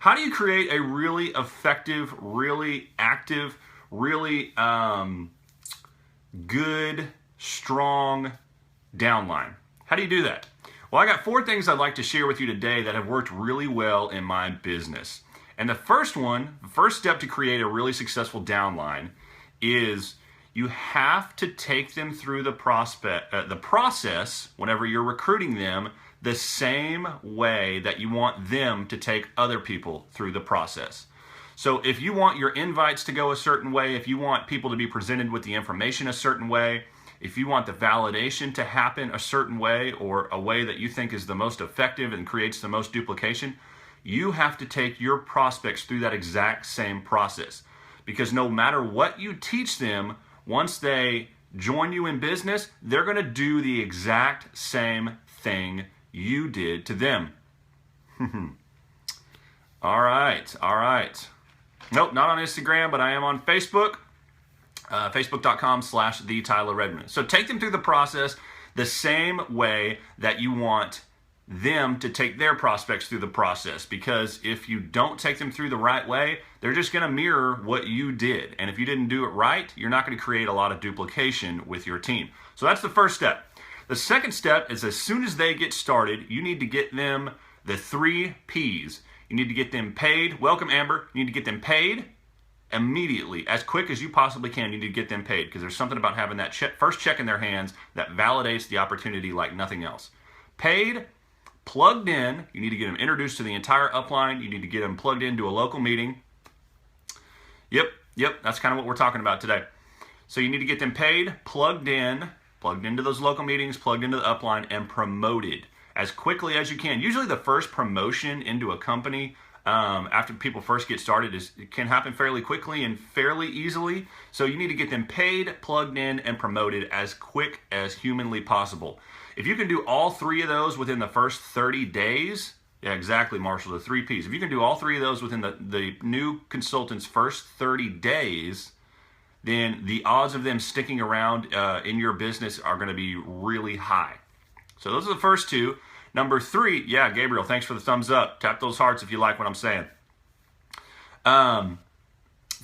How do you create a really effective, really active, really good, strong downline? How do you do that? Well, I got 4 things I'd like to share with you today that have worked really well in my business. And the first step to create a really successful downline is you have to take them through the process whenever you're recruiting them the same way that you want them to take other people through the process. So if you want your invites to go a certain way, if you want people to be presented with the information a certain way, if you want the validation to happen a certain way or a way that you think is the most effective and creates the most duplication, you have to take your prospects through that exact same process. Because no matter what you teach them, once they join you in business, they're going to do the exact same thing you did to them. All right. Nope, not on Instagram, but I am on Facebook. Facebook.com/TheTylerRedmond. So take them through the process the same way that you want them to take their prospects through the process. Because if you don't take them through the right way, they're just going to mirror what you did. And if you didn't do it right, you're not going to create a lot of duplication with your team. So that's the first step. The second step is as soon as they get started, you need to get them the 3 P's. You need to get them paid. Welcome, Amber. You need to get them paid immediately, as quick as you possibly can. You need to get them paid because there's something about having that first check in their hands that validates the opportunity like nothing else. Paid, plugged in. You need to get them introduced to the entire upline. You need to get them plugged into a local meeting. Yep, that's kind of what we're talking about today. So you need to get them paid, plugged into those local meetings, plugged into the upline, and promoted as quickly as you can. Usually the first promotion into a company after people first get started it can happen fairly quickly and fairly easily. So you need to get them paid, plugged in, and promoted as quick as humanly possible. If you can do all 3 of those within the first 30 days, yeah, exactly, Marshall, the 3 Ps. If you can do all 3 of those within the new consultant's first 30 days, then the odds of them sticking around in your business are going to be really high. So those are the first 2. Number 3, yeah, Gabriel, thanks for the thumbs up. Tap those hearts if you like what I'm saying.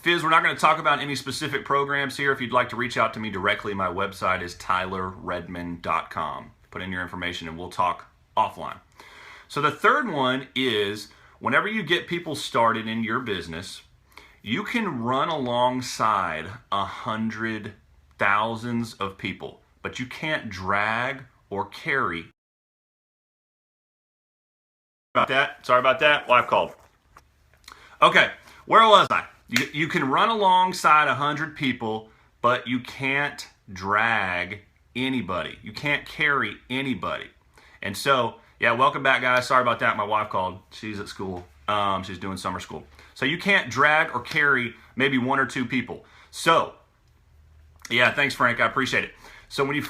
Fizz, we're not going to talk about any specific programs here. If you'd like to reach out to me directly, my website is tylerredmond.com. Put in your information and we'll talk offline. So the third one is whenever you get people started in your business, you can run alongside 100 thousands of people, but you can't drag or carry. Sorry about that. Wife called. Okay, where was I? You can run alongside 100 people, but you can't drag anybody. You can't carry anybody. And so, yeah, welcome back, guys. Sorry about that. My wife called. She's at school. She's doing summer school. So you can't drag or carry maybe 1 or 2 people. So, yeah, thanks, Frank. I appreciate it. So when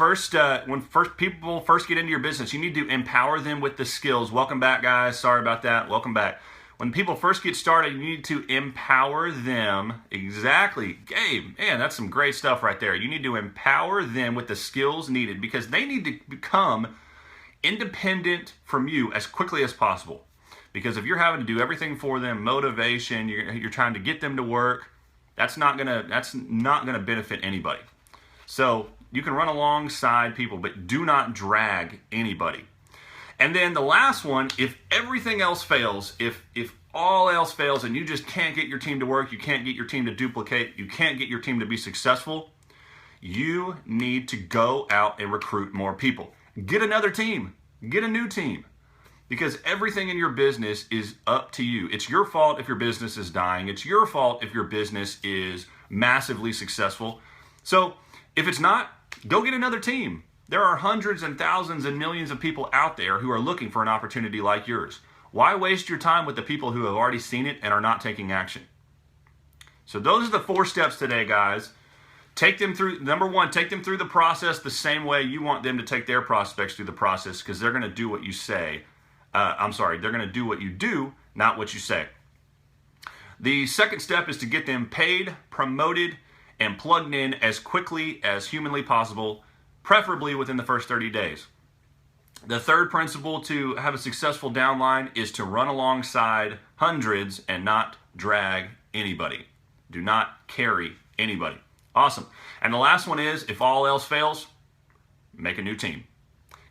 people first get into your business, you need to empower them with the skills. Welcome back, guys. Sorry about that. Welcome back. When people first get started, you need to empower them. Exactly. Gabe, man, that's some great stuff right there. You need to empower them with the skills needed because they need to become independent from you as quickly as possible. Because if you're having to do everything for them, motivation, you're trying to get them to work, that's not gonna benefit anybody. So you can run alongside people, but do not drag anybody. And then the last one, if everything else fails, if all else fails and you just can't get your team to work, you can't get your team to duplicate, you can't get your team to be successful, you need to go out and recruit more people. Get another team. Get a new team. Because everything in your business is up to you. It's your fault if your business is dying. It's your fault if your business is massively successful. So if it's not, go get another team. There are hundreds and thousands and millions of people out there who are looking for an opportunity like yours. Why waste your time with the people who have already seen it and are not taking action? So those are the 4 steps today, guys. Take them through, number 1, take them through the process the same way you want them to take their prospects through the process because they're going to do what you say. They're going to do what you do, not what you say. The second step is to get them paid, promoted, and plugged in as quickly as humanly possible, preferably within the first 30 days. The third principle to have a successful downline is to run alongside hundreds and not drag anybody. Do not carry anybody. Awesome. And the last one is, if all else fails, make a new team.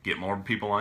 Get more people on